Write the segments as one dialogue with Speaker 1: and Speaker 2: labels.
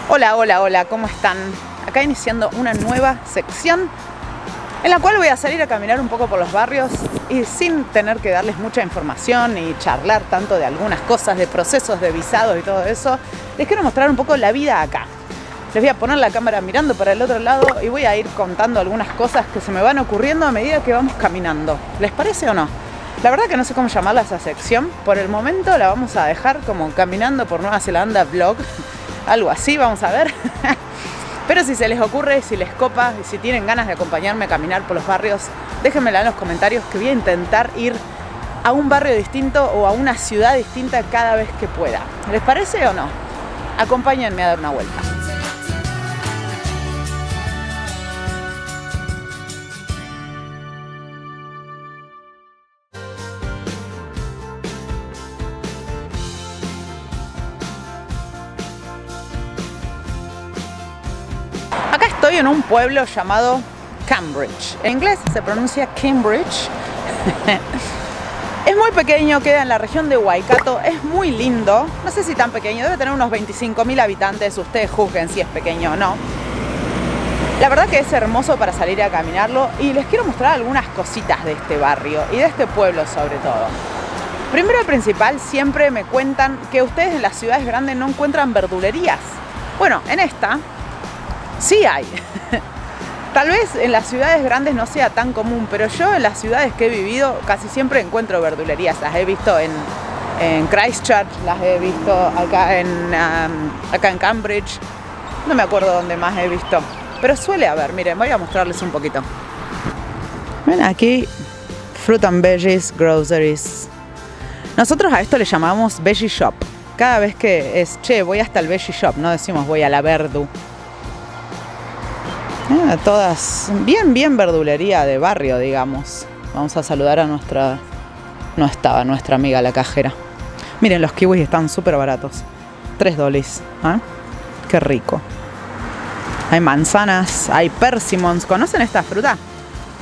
Speaker 1: Hola, hola, hola, ¿cómo están? Acá iniciando una nueva sección en la cual voy a salir a caminar un poco por los barrios y sin tener que darles mucha información y charlar tanto de algunas cosas, de procesos de visados y todo eso. Les quiero mostrar un poco la vida acá. Les voy a poner la cámara mirando para el otro lado y voy a ir contando algunas cosas que se me van ocurriendo a medida que vamos caminando. ¿Les parece o no? La verdad que no sé cómo llamarla esa sección. Por el momento la vamos a dejar como Caminando por Nueva Zelanda vlog. Algo así, vamos a ver. Pero si se les ocurre, si les copa y si tienen ganas de acompañarme a caminar por los barrios, déjenmela en los comentarios que voy a intentar ir a un barrio distinto o a una ciudad distinta cada vez que pueda. ¿Les parece o no? Acompáñenme a dar una vuelta. Acá estoy en un pueblo llamado Cambridge. En inglés se pronuncia Cambridge. Es muy pequeño, queda en la región de Waikato. Es muy lindo. No sé si tan pequeño, debe tener unos 25.000 habitantes. Ustedes juzguen si es pequeño o no. La verdad que es hermoso para salir a caminarlo. Y les quiero mostrar algunas cositas de este barrio y de este pueblo sobre todo. Primero y principal, siempre me cuentan que ustedes en las ciudades grandes no encuentran verdulerías. Bueno, en esta sí hay. Tal vez en las ciudades grandes no sea tan común, pero yo en las ciudades que he vivido casi siempre encuentro verdulerías. Las he visto en Christchurch, las he visto acá en Cambridge. No me acuerdo dónde más he visto, pero suele haber. Miren, voy a mostrarles un poquito. Ven aquí, Fruit and Veggies Groceries. Nosotros a esto le llamamos Veggie Shop. Cada vez que es, che, voy hasta el Veggie Shop, no decimos voy a la Verdu. Todas bien verdulería de barrio, digamos. Vamos a saludar a nuestra... No estaba nuestra amiga la cajera. Miren, los kiwis están súper baratos. $3. ¿Eh? Qué rico. Hay manzanas, hay persimmons. ¿Conocen esta fruta?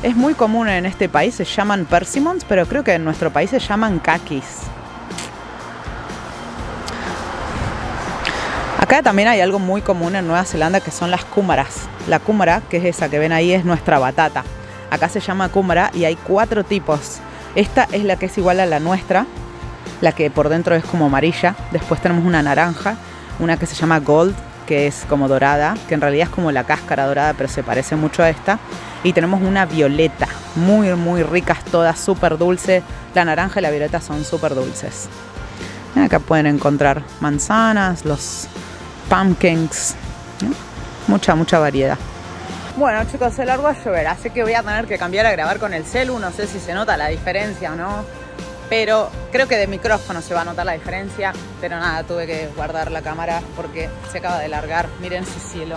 Speaker 1: Es muy común en este país, se llaman persimmons, pero creo que en nuestro país se llaman kakis. Acá también hay algo muy común en Nueva Zelanda que son las cúmaras. La cúmara, que es esa que ven ahí, es nuestra batata. Acá se llama cúmara y hay 4 tipos. Esta es la que es igual a la nuestra, la que por dentro es como amarilla. Después tenemos una naranja, una que se llama gold, que es como dorada, que en realidad es como la cáscara dorada, pero se parece mucho a esta. Y tenemos una violeta, muy ricas todas, súper dulce. La naranja y la violeta son súper dulces. Acá pueden encontrar manzanas, los pumpkins, ¿no? Mucha variedad. Bueno, chicos, se largó a llover, así que voy a tener que cambiar a grabar con el celu. No sé si se nota la diferencia o no, pero creo que de micrófono se va a notar la diferencia. Pero nada, tuve que guardar la cámara porque se acaba de largar. Miren ese cielo.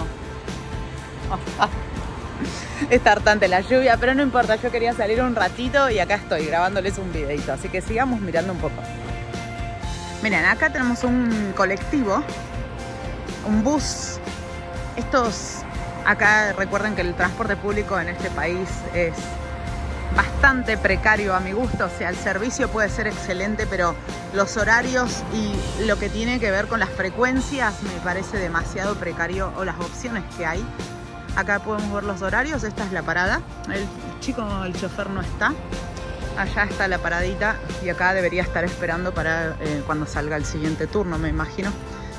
Speaker 1: Está hartante la lluvia, pero no importa, yo quería salir un ratito y acá estoy grabándoles un videito. Así que sigamos mirando un poco. Miren, acá tenemos un colectivo, un bus. Estos, acá recuerden que el transporte público en este país es bastante precario a mi gusto. O sea, el servicio puede ser excelente, pero los horarios y lo que tiene que ver con las frecuencias me parece demasiado precario, o las opciones que hay. Acá podemos ver los horarios, esta es la parada. El chofer no está. Allá está la paradita y acá debería estar esperando para cuando salga el siguiente turno, me imagino.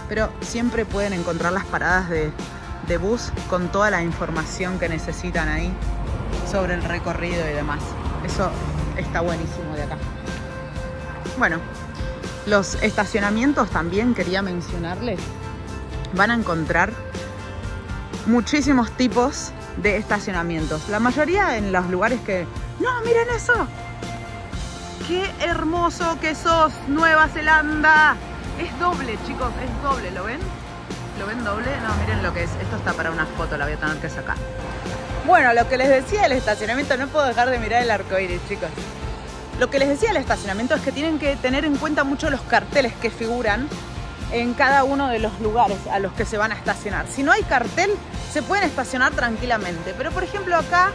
Speaker 1: Pero siempre pueden encontrar las paradas de bus con toda la información que necesitan ahí sobre el recorrido y demás. Eso está buenísimo de acá. Bueno, los estacionamientos también quería mencionarles. Van a encontrar muchísimos tipos de estacionamientos. La mayoría en los lugares que... ¡No, miren eso! ¡Qué hermoso que sos, Nueva Zelanda! Es doble, chicos, es doble, ¿lo ven? ¿Lo ven doble? No, miren lo que es. Esto está para una foto, la voy a tener que sacar. Bueno, lo que les decía del estacionamiento, no puedo dejar de mirar el arco iris, chicos. Lo que les decía del estacionamiento es que tienen que tener en cuenta mucho los carteles que figuran en cada uno de los lugares a los que se van a estacionar. Si no hay cartel, se pueden estacionar tranquilamente. Pero, por ejemplo, acá,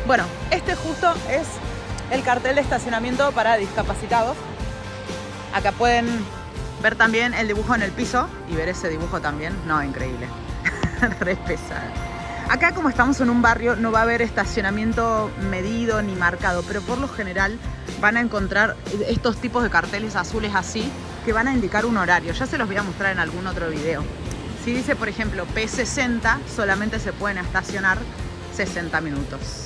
Speaker 1: bueno, este justo es el cartel de estacionamiento para discapacitados. Acá pueden ver también el dibujo en el piso y ver ese dibujo también. No, increíble. re pesada. Acá, como estamos en un barrio, no va a haber estacionamiento medido ni marcado, pero por lo general van a encontrar estos tipos de carteles azules así que van a indicar un horario. Ya se los voy a mostrar en algún otro video. Si dice, por ejemplo, P60, solamente se pueden estacionar 60 minutos.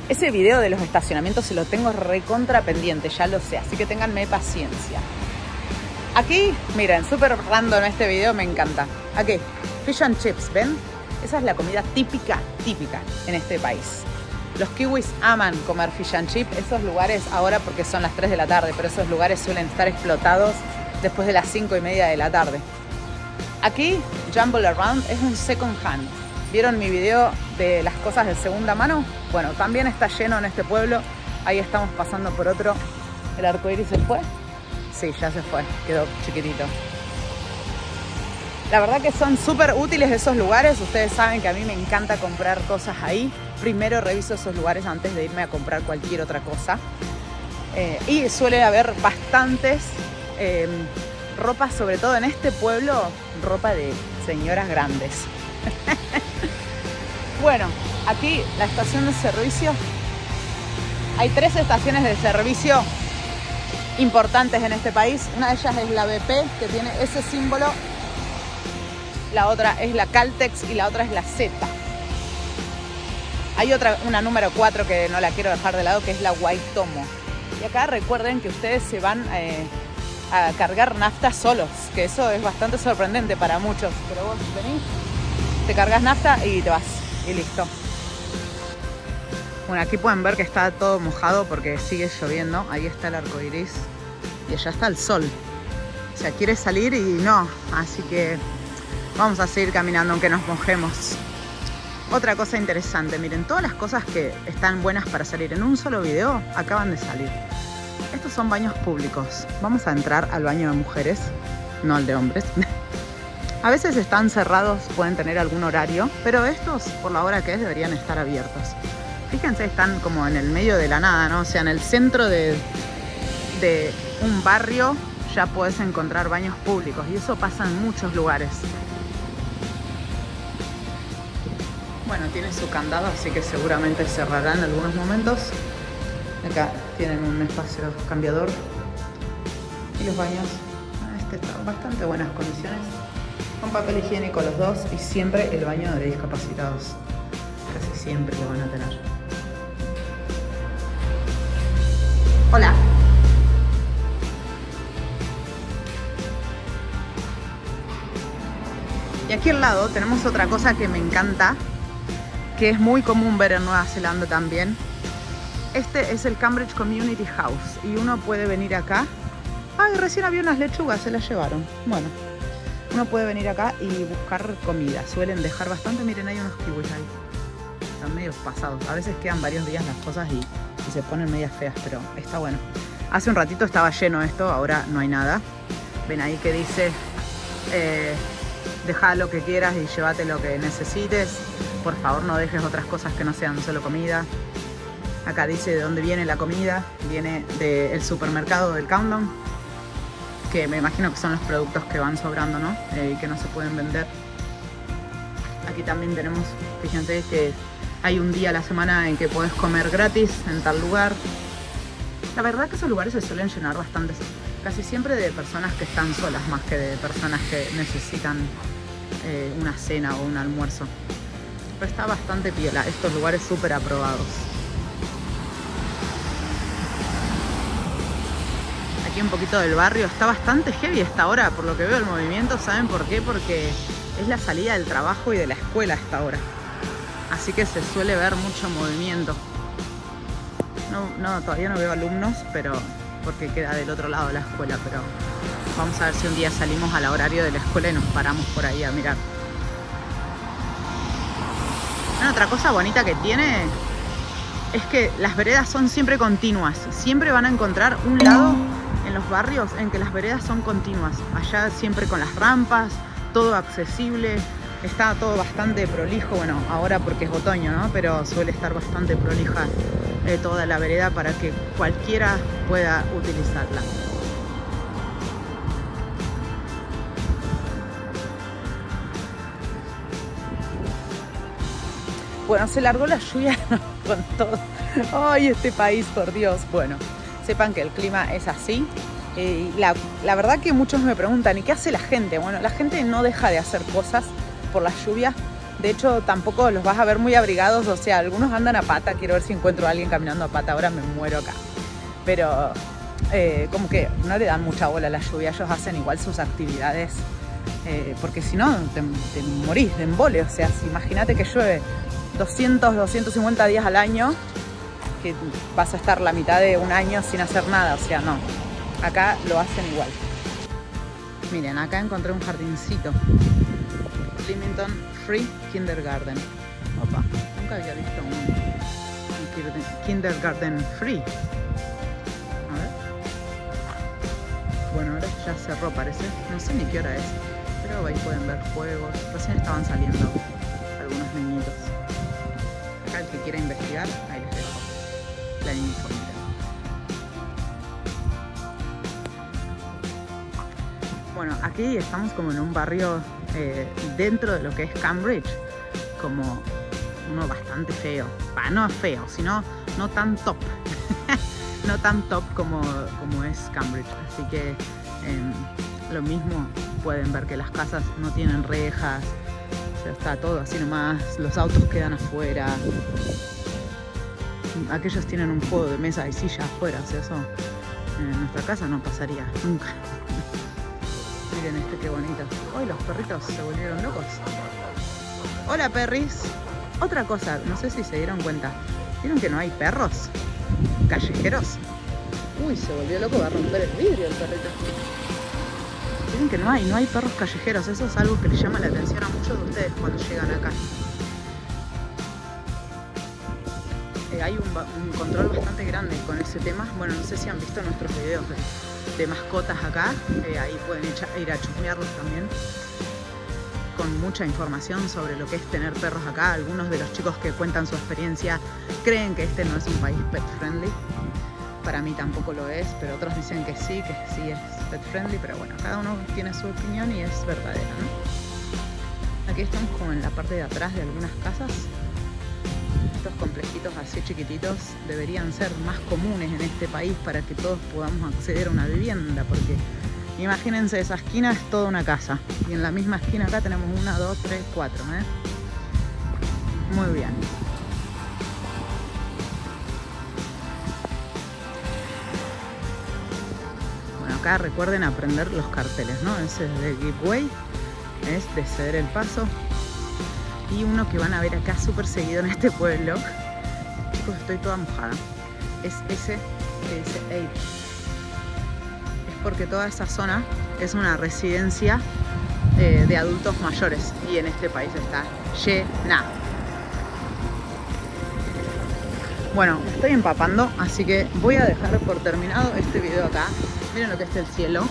Speaker 1: Ese video de los estacionamientos se lo tengo recontra pendiente, ya lo sé, así que ténganme paciencia. Aquí, miren, súper random este video, me encanta. Aquí, fish and chips, ¿ven? Esa es la comida típica en este país. Los kiwis aman comer fish and chips. Esos lugares, ahora porque son las 3 de la tarde, pero esos lugares suelen estar explotados después de las 5:30 de la tarde. Aquí, Jumble Around es un second hand. ¿Vieron mi video de las cosas de segunda mano? Bueno, también está lleno en este pueblo. Ahí estamos pasando por otro. ¿El arcoíris se fue? Sí, ya se fue. Quedó chiquitito. La verdad que son súper útiles esos lugares. Ustedes saben que a mí me encanta comprar cosas ahí. Primero reviso esos lugares antes de irme a comprar cualquier otra cosa. Y suele haber bastantes ropa, sobre todo en este pueblo, ropa de señoras grandes. Bueno, aquí la estación de servicio. Hay 3 estaciones de servicio importantes en este país. Una de ellas es la BP, que tiene ese símbolo. La otra es la Caltex y la otra es la Z. Hay otra, una número 4 que no la quiero dejar de lado, que es la Waitomo. Y acá recuerden que ustedes se van a cargar nafta solos, que eso es bastante sorprendente para muchos. Pero vos venís, te cargas nafta y te vas, y listo. Bueno, aquí pueden ver que está todo mojado porque sigue lloviendo. Ahí está el arco iris y allá está el sol. O sea, quiere salir y no, así que vamos a seguir caminando aunque nos mojemos. Otra cosa interesante, miren, todas las cosas que están buenas para salir en un solo video acaban de salir. Estos son baños públicos. Vamos a entrar al baño de mujeres, no al de hombres. A veces están cerrados, pueden tener algún horario, pero estos, por la hora que es, deberían estar abiertos. Fíjense, están como en el medio de la nada, ¿no? O sea, en el centro de un barrio ya puedes encontrar baños públicos y eso pasa en muchos lugares. Bueno, tiene su candado, así que seguramente cerrará en algunos momentos. Acá tienen un espacio cambiador. Y los baños, este está en bastante buenas condiciones. Con papel higiénico los dos y siempre el baño de discapacitados. Casi siempre lo van a tener. Hola. Y aquí al lado tenemos otra cosa que me encanta, que es muy común ver en Nueva Zelanda también. Este es el Cambridge Community House y uno puede venir acá. Ay, recién había unas lechugas, se las llevaron. Bueno, uno puede venir acá y buscar comida. Suelen dejar bastante, miren, hay unos kiwis ahí. Están medio pasados. A veces quedan varios días las cosas y se ponen medias feas, pero está bueno. Hace un ratito estaba lleno esto, ahora no hay nada. Ven ahí que dice, deja lo que quieras y llévate lo que necesites. Por favor, no dejes otras cosas que no sean solo comida. Acá dice de dónde viene la comida. Viene del supermercado del Countdown, que me imagino que son los productos que van sobrando, ¿no? Y que no se pueden vender. Aquí también tenemos, fíjense que hay un día a la semana en que podés comer gratis en tal lugar. La verdad que esos lugares se suelen llenar bastante, casi siempre de personas que están solas, más que de personas que necesitan una cena o un almuerzo. Pero está bastante piola, estos lugares súper aprobados. Aquí un poquito del barrio, está bastante heavy esta hora, por lo que veo el movimiento. ¿Saben por qué? Porque es la salida del trabajo y de la escuela a esta hora. Así que se suele ver mucho movimiento. No, todavía no veo alumnos, pero porque queda del otro lado de la escuela, pero vamos a ver si un día salimos al horario de la escuela y nos paramos por ahí a mirar. Bueno, otra cosa bonita que tiene es que las veredas son siempre continuas. Siempre van a encontrar un lado en los barrios en que las veredas son continuas. Allá siempre con las rampas, todo accesible. Está todo bastante prolijo, bueno, ahora porque es otoño, ¿no? Pero suele estar bastante prolija toda la vereda para que cualquiera pueda utilizarla. Bueno, se largó la lluvia con todo. ¡Ay, este país, por Dios! Bueno, sepan que el clima es así. La verdad que muchos me preguntan, ¿y qué hace la gente? Bueno, la gente no deja de hacer cosas por la lluvia. De hecho, tampoco los vas a ver muy abrigados. O sea, algunos andan a pata. Quiero ver si encuentro a alguien caminando a pata. Ahora me muero acá. Pero como que no le dan mucha bola a la lluvia. Ellos hacen igual sus actividades. Porque si no, te morís de embole. O sea, si imagínate que llueve 200, 250 días al año, que vas a estar la mitad de un año sin hacer nada. O sea, no. Acá lo hacen igual. Miren, acá encontré un jardincito. Leamington Free Kindergarten. Opa, nunca había visto un kindergarten free. A ver. Bueno, ahora ya cerró, parece. No sé ni qué hora es. Pero ahí pueden ver juegos. Recién estaban saliendo algunos niñitos. Acá el que quiera investigar, ahí les dejo la información. Bueno, aquí estamos como en un barrio dentro de lo que es Cambridge, como uno bastante feo. No feo, sino no tan top. No tan top como es Cambridge. Así que lo mismo, pueden ver que las casas no tienen rejas. O sea, está todo así nomás. Los autos quedan afuera. Aquellos tienen un juego de mesa y silla afuera. O sea, eso en nuestra casa no pasaría nunca. Miren este, qué bonito. Hoy los perritos se volvieron locos. Hola, perris. Otra cosa, no sé si se dieron cuenta. ¿Vieron que no hay perros callejeros? Uy, se volvió loco, va a romper el vidrio el perrito. Miren que no hay perros callejeros. Eso es algo que les llama la atención a muchos de ustedes cuando llegan acá. Hay un control bastante grande con ese tema. Bueno, no sé si han visto nuestros videos de mascotas acá. Ahí pueden ir a chusmearlos también, con mucha información sobre lo que es tener perros acá. Algunos de los chicos que cuentan su experiencia creen que este no es un país pet friendly. Para mí tampoco lo es, pero otros dicen que sí es pet friendly. Pero bueno, cada uno tiene su opinión y es verdadera, ¿no? Aquí estamos como en la parte de atrás de algunas casas. Estos complejitos así chiquititos deberían ser más comunes en este país para que todos podamos acceder a una vivienda, porque imagínense, esa esquina es toda una casa y en la misma esquina acá tenemos 1, 2, 3, 4, muy bien. Bueno, acá recuerden aprender los carteles, ¿no? Ese es de give way, es de ceder el paso. Y uno que van a ver acá súper seguido en este pueblo, chicos, estoy toda mojada, es ese que dice 8. Es porque toda esa zona es una residencia de adultos mayores y en este país está llena. Bueno, me estoy empapando, así que voy a dejar por terminado este video acá. Miren lo que es el cielo.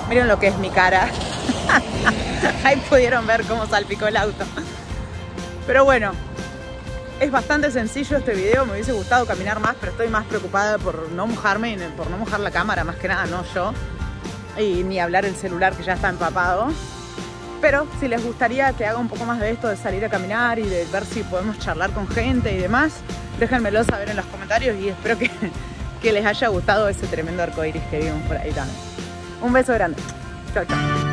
Speaker 1: Miren lo que es mi cara. Ahí pudieron ver cómo salpicó el auto. Pero bueno, es bastante sencillo este video. Me hubiese gustado caminar más, pero estoy más preocupada por no mojarme y por no mojar la cámara, más que nada, no yo. Y ni hablar el celular, que ya está empapado. Pero si les gustaría que haga un poco más de esto, de salir a caminar y de ver si podemos charlar con gente y demás, déjenmelo saber en los comentarios y espero que les haya gustado ese tremendo arcoiris que vimos por ahí también. Un beso grande. Chau, chau.